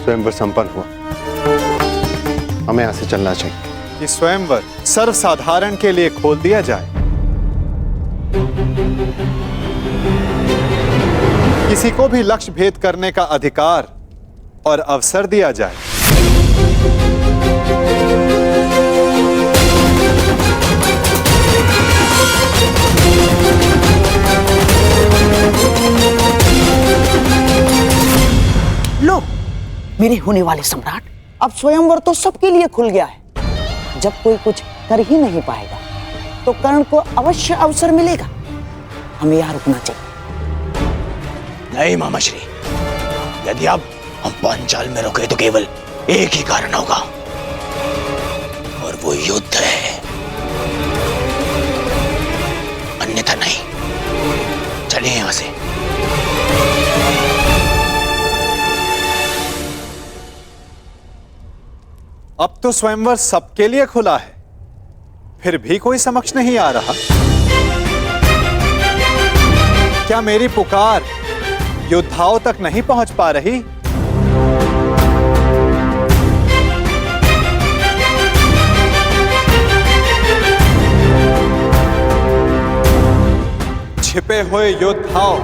स्वयंवर संपन्न हुआ, हमें यहां से चलना चाहिए। ये स्वयंवर सर्वसाधारण के लिए खोल दिया जाए, किसी को भी लक्ष्य भेद करने का अधिकार और अवसर दिया जाए। लो, मेरे होने वाले सम्राट, अब स्वयंवर तो सबके लिए खुल गया है। जब कोई कुछ कर ही नहीं पाएगा तो कर्ण को अवश्य अवसर मिलेगा। हमें यहाँ रुकना चाहिए। नहीं मामाश्री, यदि अब हम पांचाल में रुके तो केवल एक ही कारण होगा, और वो युद्ध है, अन्यथा नहीं। चलिए यहां से। अब तो स्वयंवर सबके लिए खुला है, फिर भी कोई समक्ष नहीं आ रहा। क्या मेरी पुकार योद्धाओं तक नहीं पहुंच पा रही? छिपे हुए योद्धाओं,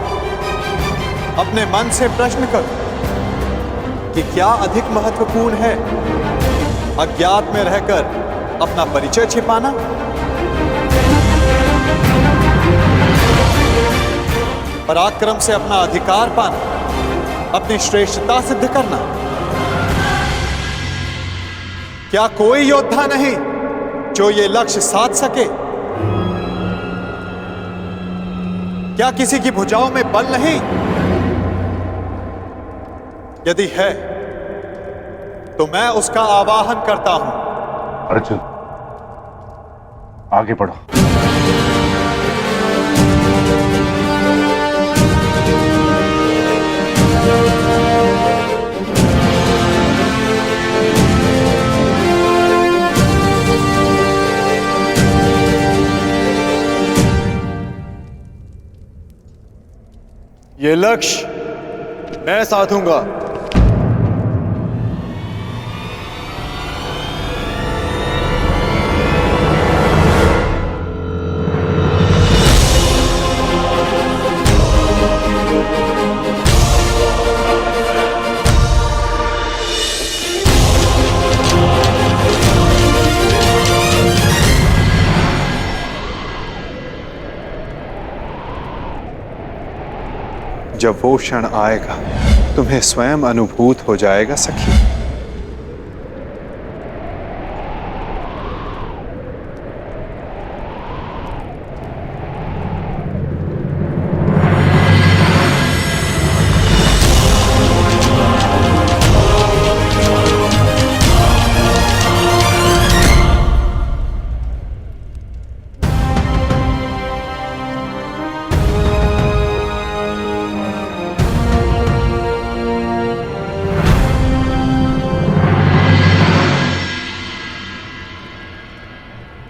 अपने मन से प्रश्न करो कि क्या अधिक महत्वपूर्ण है, अज्ञात में रहकर अपना परिचय छिपाना, पराक्रम से अपना अधिकार पाना, अपनी श्रेष्ठता सिद्ध करना? क्या कोई योद्धा नहीं जो ये लक्ष्य साध सके? क्या किसी की भुजाओं में बल नहीं? यदि है तो मैं उसका आवाहन करता हूं। अर्जुन, आगे बढ़ो। ये लक्ष्य मैं साधूंगा। जब वो क्षण आएगा तुम्हें स्वयं अनुभूत हो जाएगा सखी।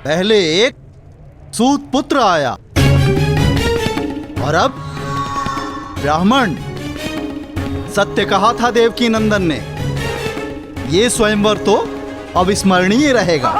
पहले एक सूत पुत्र आया और अब ब्राह्मण। सत्य कहा था देवकी नंदन ने, ये स्वयंवर तो अविस्मरणीय रहेगा।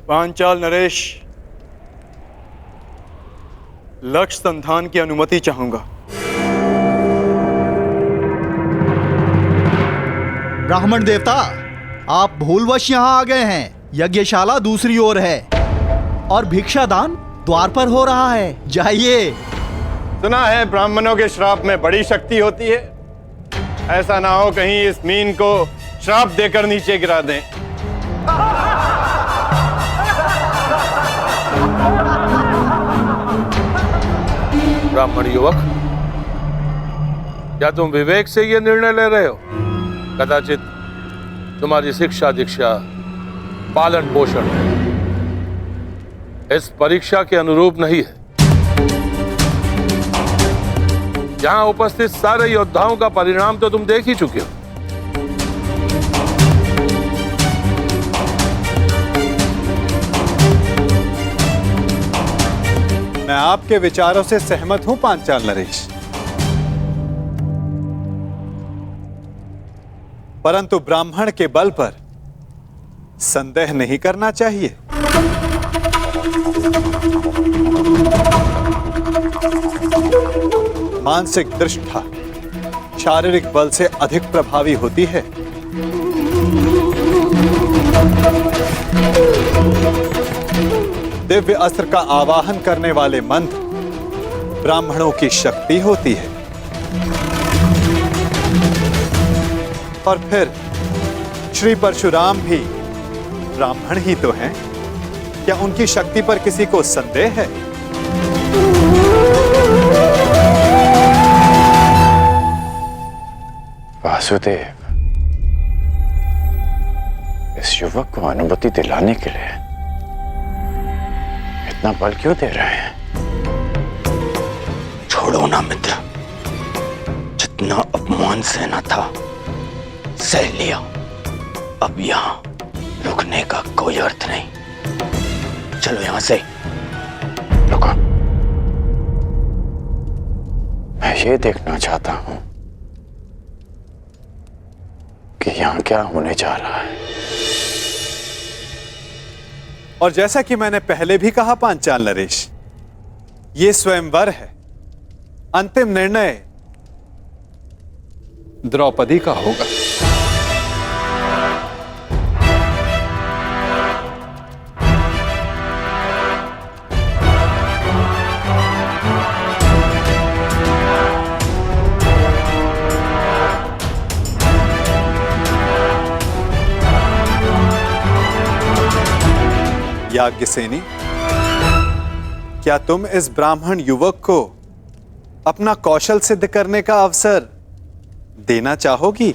पांचाल नरेश, लक्ष्य संधान की अनुमति चाहूंगा। ब्राह्मण देवता, आप भूलवश यहाँ आ गए हैं। यज्ञशाला दूसरी ओर है और भिक्षादान द्वार पर हो रहा है। जाइए। सुना है ब्राह्मणों के श्राप में बड़ी शक्ति होती है। ऐसा ना हो कहीं इस मीन को श्राप देकर नीचे गिरा दें। ब्राह्मण युवक, क्या तुम विवेक से यह निर्णय ले रहे हो? कदाचित तुम्हारी शिक्षा दीक्षा पालन पोषण इस परीक्षा के अनुरूप नहीं है। यहां उपस्थित सारे योद्धाओं का परिणाम तो तुम देख ही चुके हो। मैं आपके विचारों से सहमत हूं पांचाल नरेश, परंतु ब्राह्मण के बल पर संदेह नहीं करना चाहिए। मानसिक दृष्टा शारीरिक बल से अधिक प्रभावी होती है। दिव्य अस्त्र का आवाहन करने वाले मंत्र ब्राह्मणों की शक्ति होती है। और फिर श्री परशुराम भी ब्राह्मण ही तो हैं। क्या उनकी शक्ति पर किसी को संदेह है? वासुदेव, इस युवक को अनुमति दिलाने के लिए इतना बल क्यों दे रहे हैं? छोड़ो ना मित्र, जितना अपमान सहना था सह लिया। अब यहां रुकने का कोई अर्थ नहीं। चलो यहां से। रुको, मैं ये देखना चाहता हूं कि यहां क्या होने जा रहा है। और जैसा कि मैंने पहले भी कहा पांचाल नरेश, ये स्वयंवर है। अंतिम निर्णय द्रौपदी का होगा। याज्ञसेनी, क्या तुम इस ब्राह्मण युवक को अपना कौशल सिद्ध करने का अवसर देना चाहोगी?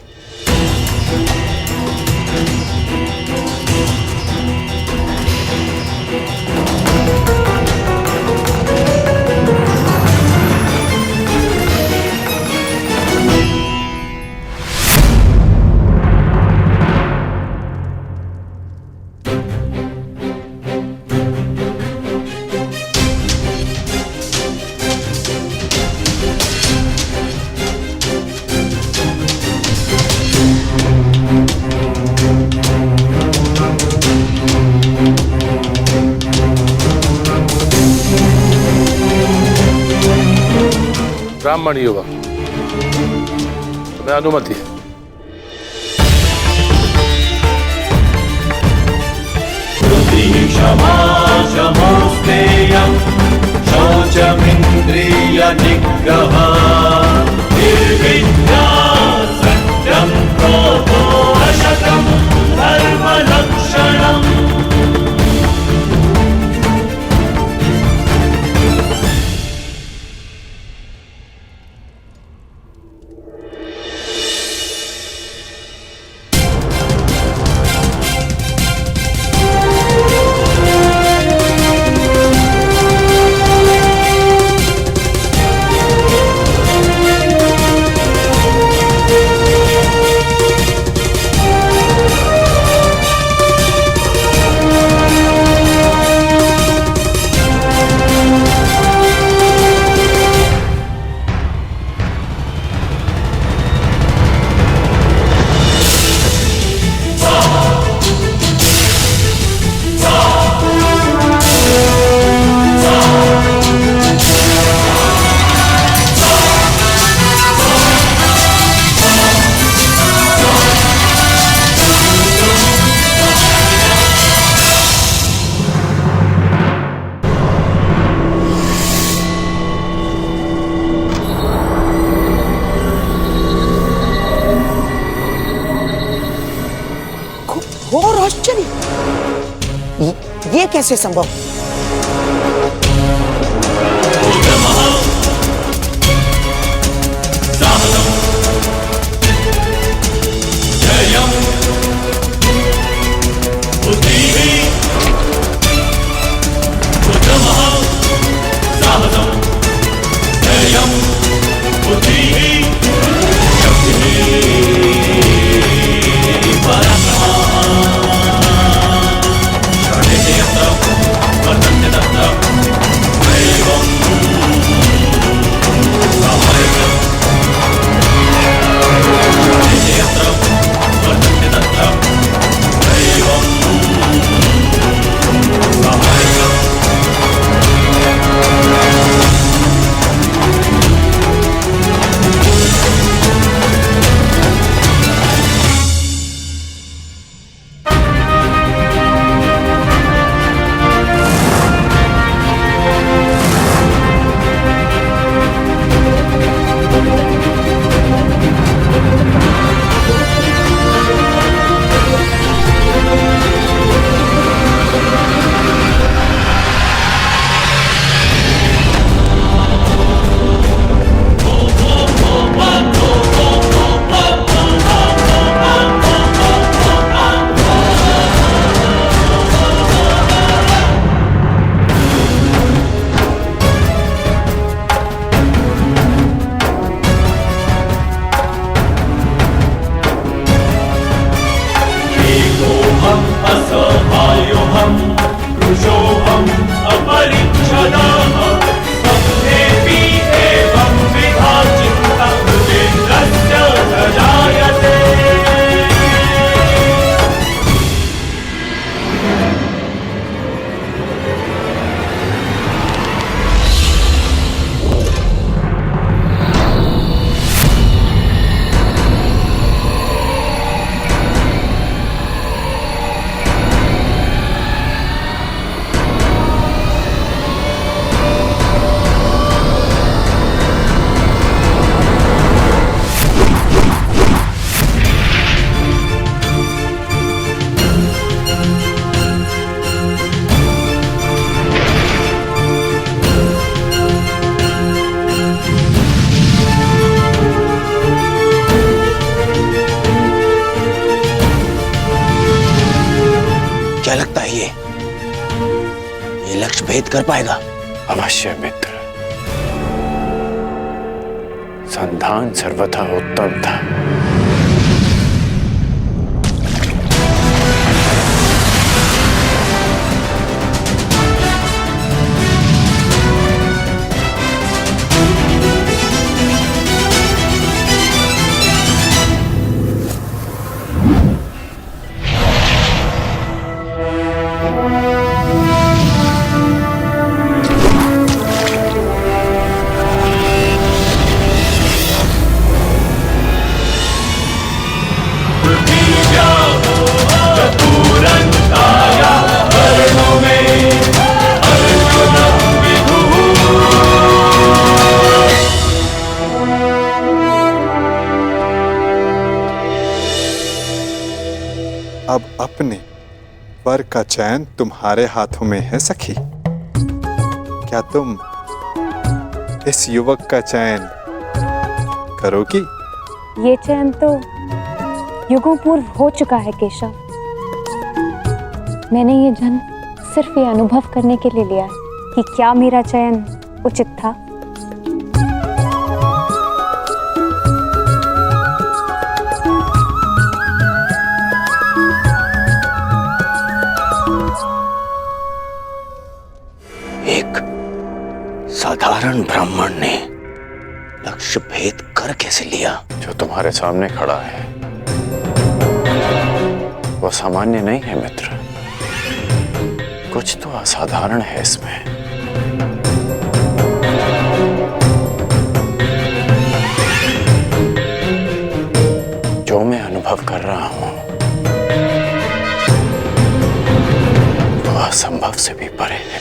ब्राह्मण युवक, तुम्हें अनुमति है। शौचमिन्द्रिय निग्रह निर्विद्या सत्यं क्रोधो अशतं धर्मलक्षणम्। कैसे संभव? जयम् बुद्धिः उत्तमः साहसम् जयम् बुद्धिः असहायोऽहं कृशोऽहम् अपरिच्छदाः स्वप्नेऽपि एवं विधा चित्तः मृतेन्द्रस्य न जायते। क्या लगता है ये लक्ष्य भेद कर पाएगा? अवश्य मित्र, संधान सर्वथा उत्तम था। अब अपने वर का चयन तुम्हारे हाथों में है सखी। क्या तुम इस युवक का चयन करोगी? ये चयन तो युगों पूर्व हो चुका है केशव। मैंने ये जन्म सिर्फ ये अनुभव करने के लिए लिया है कि क्या मेरा चयन उचित था। एक साधारण ब्राह्मण ने लक्ष्य भेद कर कैसे लिया? जो तुम्हारे सामने खड़ा है वो सामान्य नहीं है मित्र, कुछ तो असाधारण है इसमें। जो मैं अनुभव कर रहा हूं वो असंभव से भी परे है।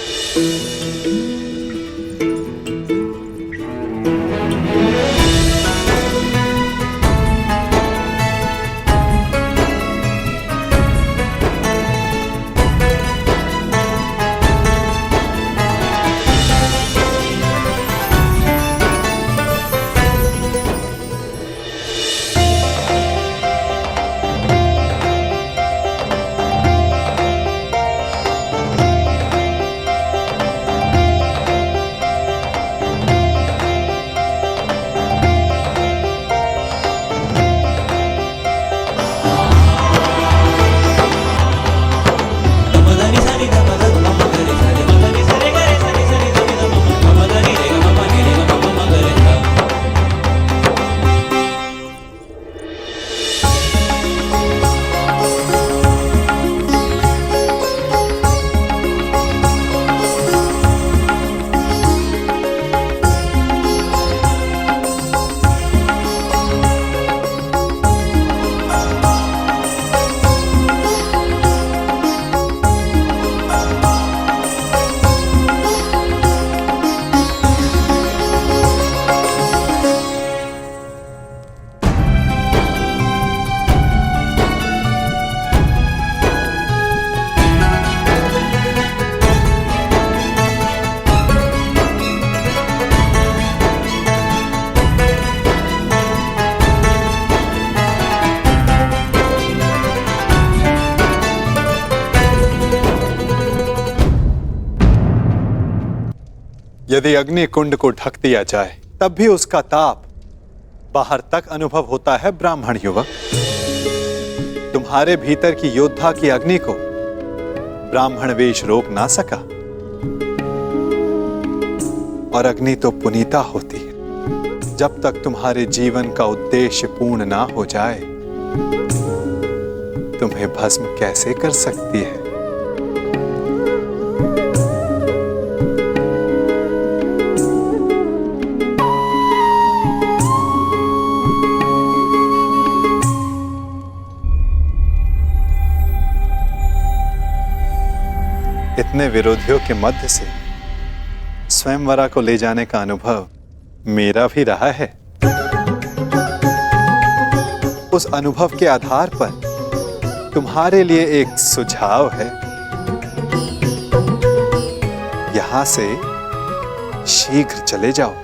यदि अग्नि कुंड को ढक दिया जाए तब भी उसका ताप बाहर तक अनुभव होता है ब्राह्मण युवक। तुम्हारे भीतर की योद्धा की अग्नि को ब्राह्मण वेश रोक ना सका। और अग्नि तो पुनीता होती है। जब तक तुम्हारे जीवन का उद्देश्य पूर्ण ना हो जाए तुम्हें भस्म कैसे कर सकती है। इतने विरोधियों के मध्य से स्वयंवरा को ले जाने का अनुभव मेरा भी रहा है। उस अनुभव के आधार पर तुम्हारे लिए एक सुझाव है। यहां से शीघ्र चले जाओ।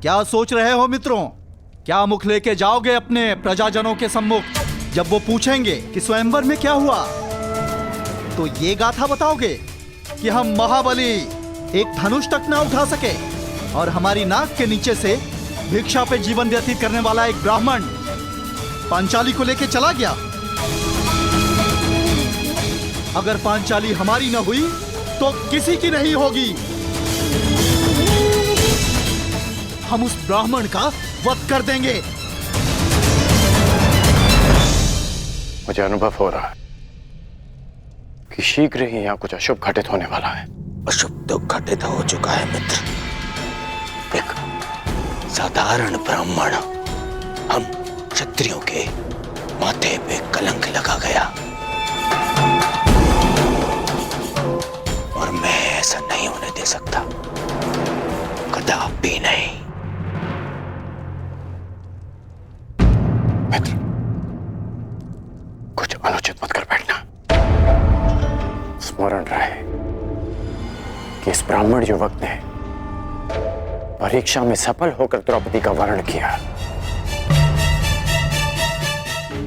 क्या सोच रहे हो मित्रों? क्या मुख लेके जाओगे अपने प्रजाजनों के सम्मुख जब वो पूछेंगे कि स्वयंवर में क्या हुआ? तो ये गाथा बताओगे कि हम महाबली एक धनुष तक ना उठा सके और हमारी नाक के नीचे से भिक्षा पे जीवन व्यतीत करने वाला एक ब्राह्मण पांचाली को लेके चला गया। अगर पांचाली हमारी न हुई तो किसी की नहीं होगी। हम उस ब्राह्मण का वध कर देंगे। मुझे अनुभव हो रहा है कि शीघ्र ही यहाँ कुछ अशुभ घटित होने वाला है। अशुभ तो घटित हो चुका है मित्र। एक साधारण ब्राह्मण हम क्षत्रियों के माथे पे कलंक लगा गया और मैं ऐसा नहीं होने दे सकता, कदापि नहीं। मित्र, कुछ अनुचित मत कर बैठना। स्मरण रहे कि इस ब्राह्मण युवक ने परीक्षा में सफल होकर द्रौपदी का वर्ण किया।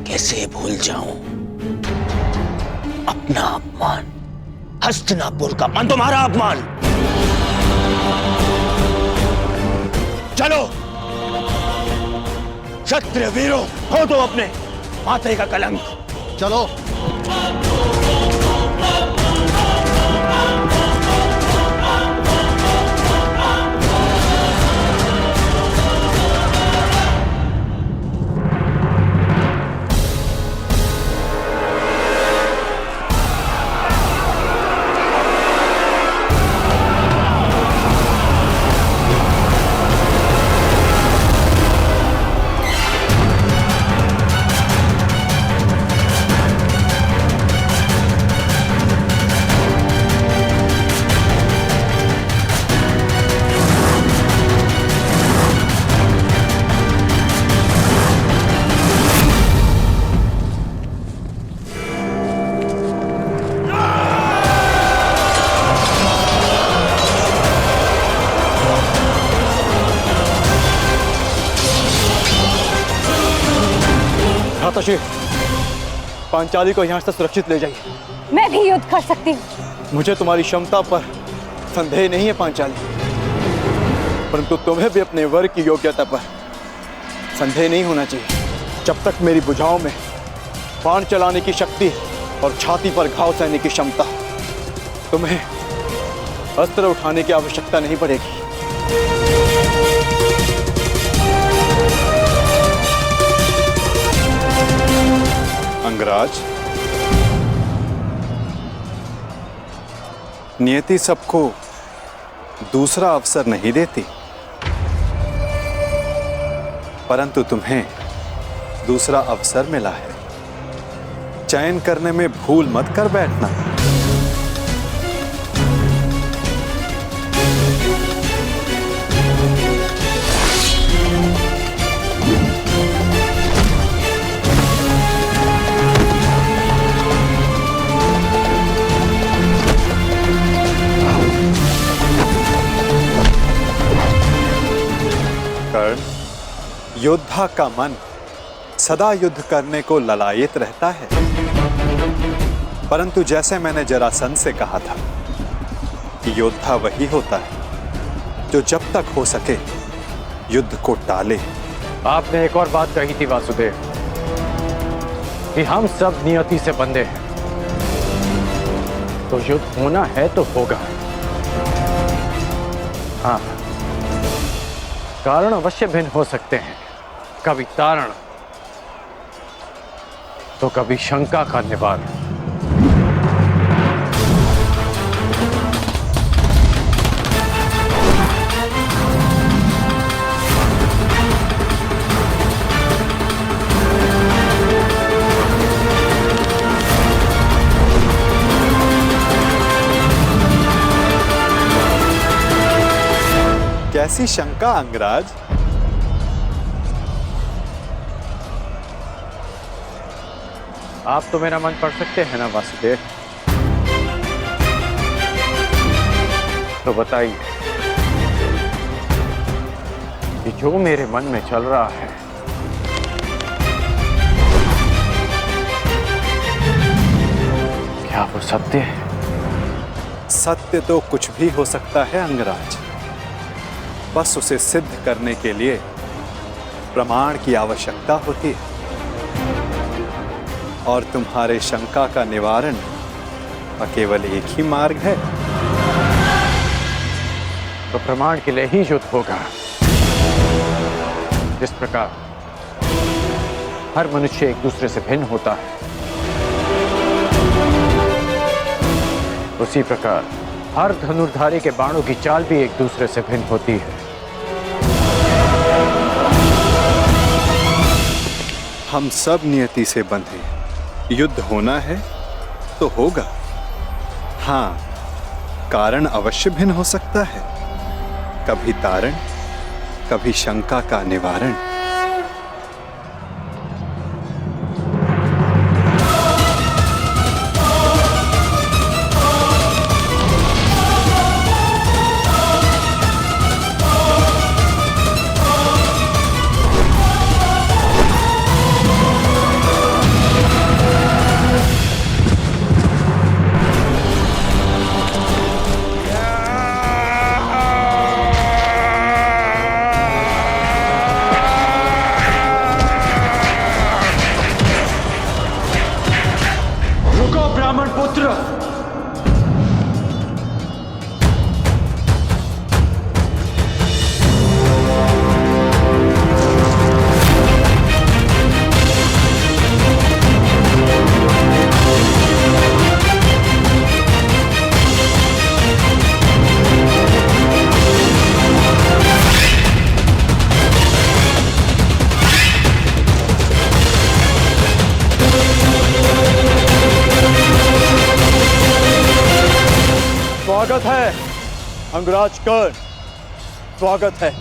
कैसे भूल जाऊं अपना अपमान, हस्तिनापुर का मान, तुम्हारा अपमान। चलो क्षत्रिय वीरों, हो तो अपने माथे का कलंक। चलो। सोचिए, पांचाली को यहाँ से सुरक्षित ले जाइए। मैं भी युद्ध कर सकती हूँ। मुझे तुम्हारी क्षमता पर संदेह नहीं है पांचाली, परंतु तुम्हें भी अपने वर की योग्यता पर संदेह नहीं होना चाहिए। जब तक मेरी भुजाओं में बाण चलाने की शक्ति और छाती पर घाव सहने की क्षमता, तुम्हें अस्त्र उठाने की आवश्यकता नहीं पड़ेगी। अंगराज, नियति सबको दूसरा अवसर नहीं देती, परंतु तुम्हें दूसरा अवसर मिला है। चयन करने में भूल मत कर बैठना। कर्ण, योद्धा का मन सदा युद्ध करने को ललायित रहता है, परंतु जैसे मैंने जरासंध से कहा था कि योद्धा वही होता है जो जब तक हो सके युद्ध को टाले। आपने एक और बात कही थी वासुदेव कि हम सब नियति से बंधे हैं, तो युद्ध होना है तो होगा। हाँ, कारण अवश्य भिन्न हो सकते हैं, कभी तारण तो कभी शंका का निवारण। कैसी शंका अंगराज? आप तो मेरा मन पढ़ सकते हैं ना वासुदेव, तो बताइए कि जो मेरे मन में चल रहा है क्या वो सत्य है? सत्य तो कुछ भी हो सकता है अंगराज, बस उसे सिद्ध करने के लिए प्रमाण की आवश्यकता होती है, और तुम्हारे शंका का निवारण का केवल एक ही मार्ग है। तो प्रमाण के लिए ही युद्ध होगा। जिस प्रकार हर मनुष्य एक दूसरे से भिन्न होता है, उसी प्रकार हर धनुर्धारी के बाणों की चाल भी एक दूसरे से भिन्न होती है। हम सब नियति से बंधे, युद्ध होना है तो होगा। हाँ, कारण अवश्य भिन्न हो सकता है, कभी तारण, कभी शंका का निवारण। स्वागत है अंगराज कर्ण, स्वागत है।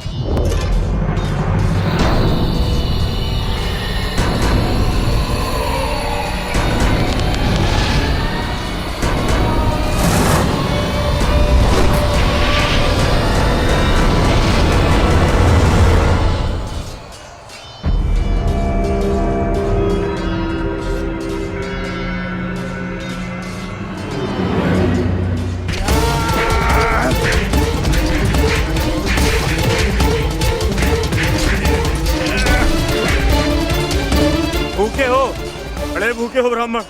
हो ब्राह्मण?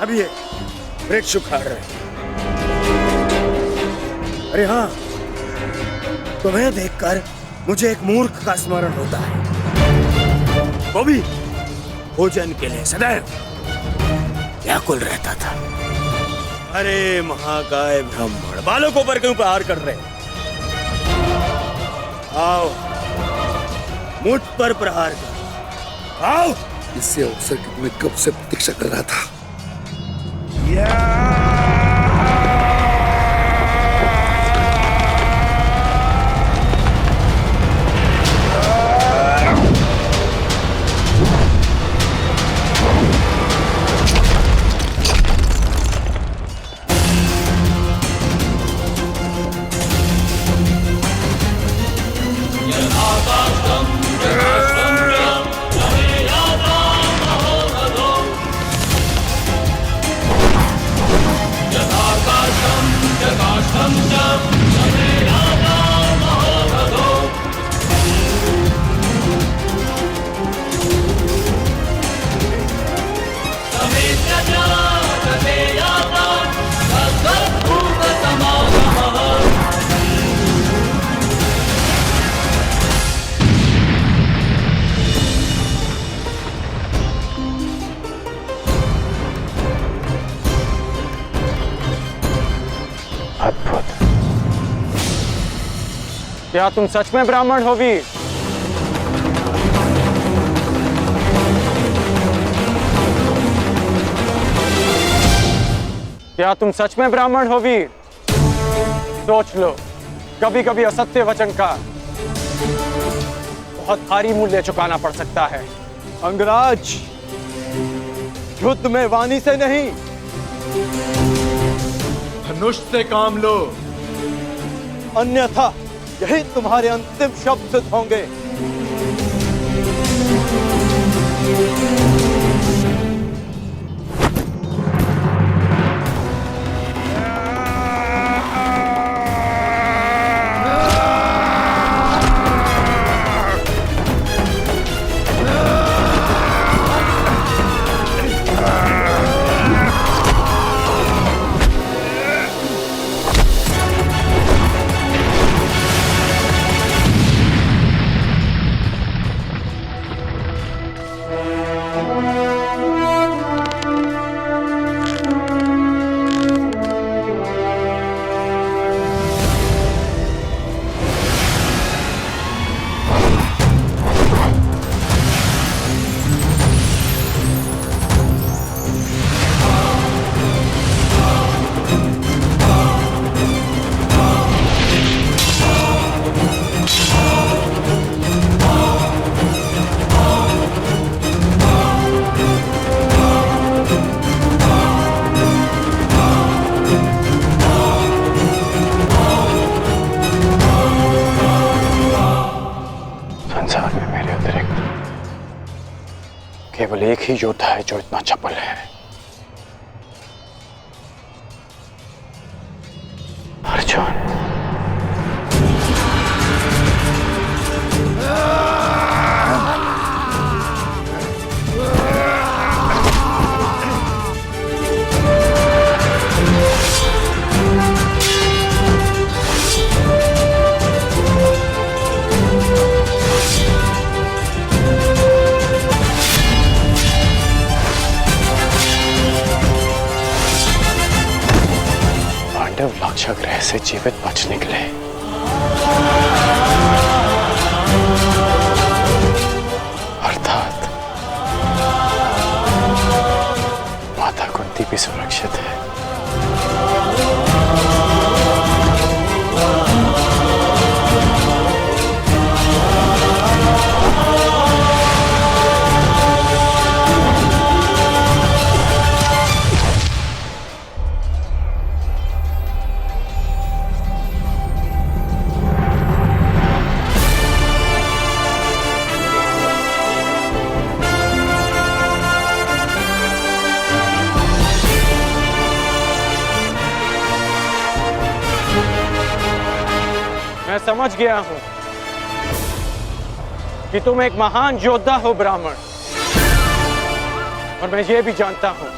अभी ये वृक्ष उखाड़ रहे हैं। अरे हाँ, तुम्हें देखकर मुझे एक मूर्ख का स्मरण होता है, वो भी भोजन के लिए सदैव व्याकुल रहता था। अरे महाकाय ब्राह्मण, बालकों पर क्यों प्रहार कर रहे? आओ, मुझ पर प्रहार कर, आओ। इससे अवसर की मैं कब से प्रतीक्षा कर रहा था। अद्भुत। क्या तुम सच में ब्राह्मण हो वीर? क्या तुम सच में ब्राह्मण हो वीर? सोच लो, कभी कभी असत्य वचन का बहुत भारी मूल्य चुकाना पड़ सकता है। अंगराज, युद्ध में वाणी से नहीं, धनुष से काम लो, अन्यथा यही तुम्हारे अंतिम शब्द होंगे। केवल एक ही योद्धा है जो इतना चपल है, अर्जुन। लाक्षागृह से जीवित बच निकले। अर्थात माता कुंती भी सुरक्षित है। मैं समझ गया हूं कि तुम एक महान योद्धा हो ब्राह्मण, और मैं ये भी जानता हूं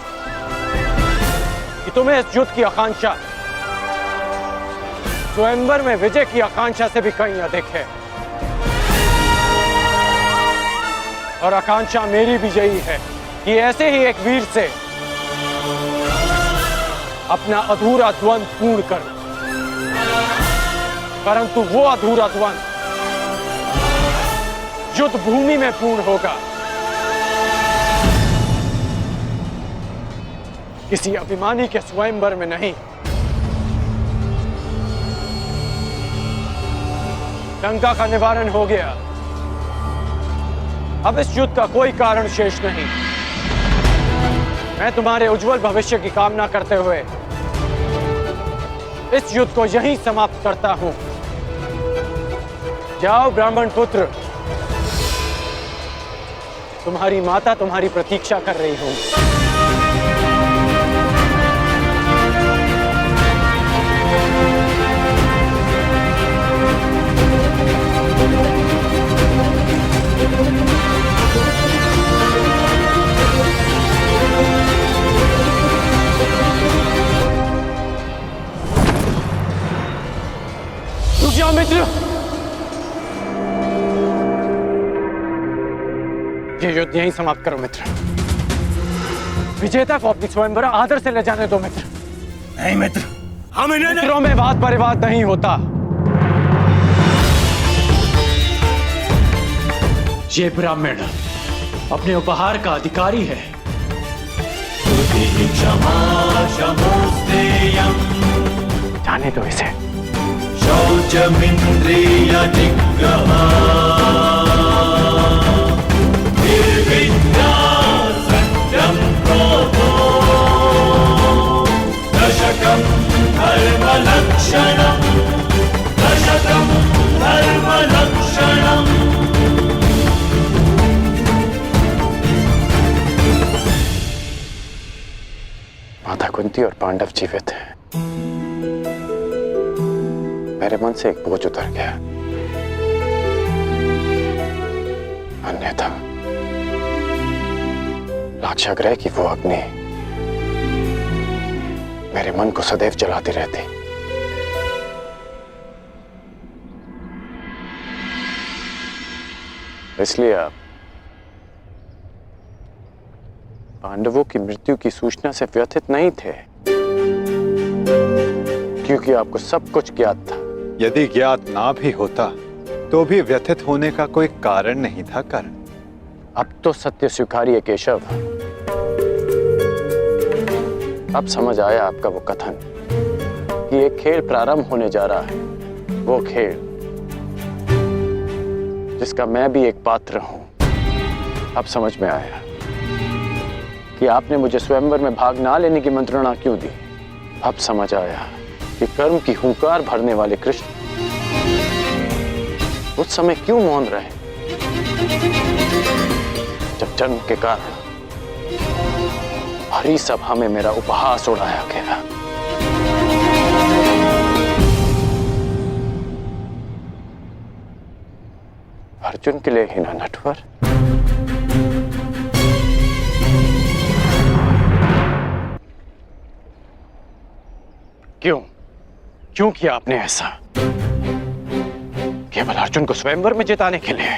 कि तुम्हें इस युद्ध की आकांक्षा स्वयंवर में विजय की आकांक्षा से भी कहीं अधिक है। और आकांक्षा मेरी भी यही है कि ऐसे ही एक वीर से अपना अधूरा द्वंद पूर्ण करूं। परंतु वो अधूरा द्वंद युद्ध भूमि में पूर्ण होगा, किसी अभिमानी के स्वयंवर में नहीं। लंका का निवारण हो गया, अब इस युद्ध का कोई कारण शेष नहीं। मैं तुम्हारे उज्जवल भविष्य की कामना करते हुए इस युद्ध को यहीं समाप्त करता हूं। जाओ ब्राह्मण पुत्र, तुम्हारी माता तुम्हारी प्रतीक्षा कर रही हूं। रुक जाओ मित्र, ये युद्ध यहीं समाप्त करो मित्र। विजेता को अपनी स्वयंवर आदर से ले जाने दो मित्र। नहीं मित्र, हम इन्हें मित्रों में वाद परिवाद नहीं होता। ये ब्राह्मण अपने उपहार का अधिकारी है। जाने दो इसे। शौचमिंद्रिय निग्रह निर्विद्या सत्यं क्रोधो दशकं धर्मलक्षणं दशकं धर्मलक्षणं। माता कुंती और पांडव जीवित हैं। मेरे मन से एक बोझ उतर गया। अन्यथा लाक्षागृह की वो अग्नि मेरे मन को सदैव जलाती रहती। इसलिए आप पांडवों की मृत्यु की सूचना से व्यथित नहीं थे, क्योंकि आपको सब कुछ ज्ञात था। यदि ज्ञात ना भी होता तो भी व्यथित होने का कोई कारण नहीं था। कर्ण, अब तो सत्य स्वीकारिए केशव। अब समझ आया आपका वो कथन कि एक खेल प्रारंभ होने जा रहा है, वो खेल जिसका मैं भी एक पात्र हूं। अब समझ में आया कि आपने मुझे स्वयंवर में भाग ना लेने की मंत्रणा क्यों दी। अब समझ आया कि कर्म की हुंकार भरने वाले कृष्ण उस समय क्यों मौन रहे, जब जन्म के कारण भरी सभा में मेरा उपहास उड़ाया गया। अर्जुन के लिए ही ना नटवर। क्यों किया आपने ऐसा? केवल अर्जुन को स्वयंवर में जिताने के लिए?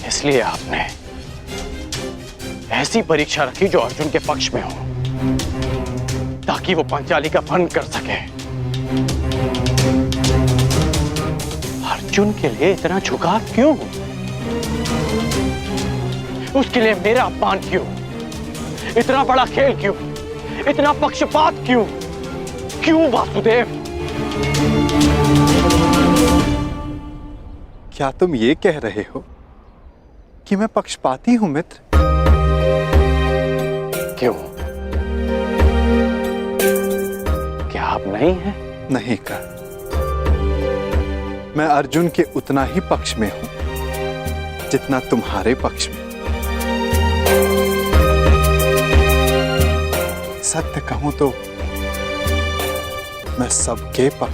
इसलिए आपने ऐसी परीक्षा रखी जो अर्जुन के पक्ष में हो, ताकि वो पांचाली का भंग कर सके। अर्जुन के लिए इतना झुकाव क्यों? उसके लिए मेरा अपमान क्यों? इतना बड़ा खेल क्यों? इतना पक्षपात क्यों? क्यों वासुदेव? क्या तुम ये कह रहे हो कि मैं पक्षपाती हूं मित्र? क्यों? क्या आप नहीं हैं? नहीं कर। मैं अर्जुन के उतना ही पक्ष में हूं जितना तुम्हारे पक्ष में। सत्य कहूं तो मैं सबके पक्ष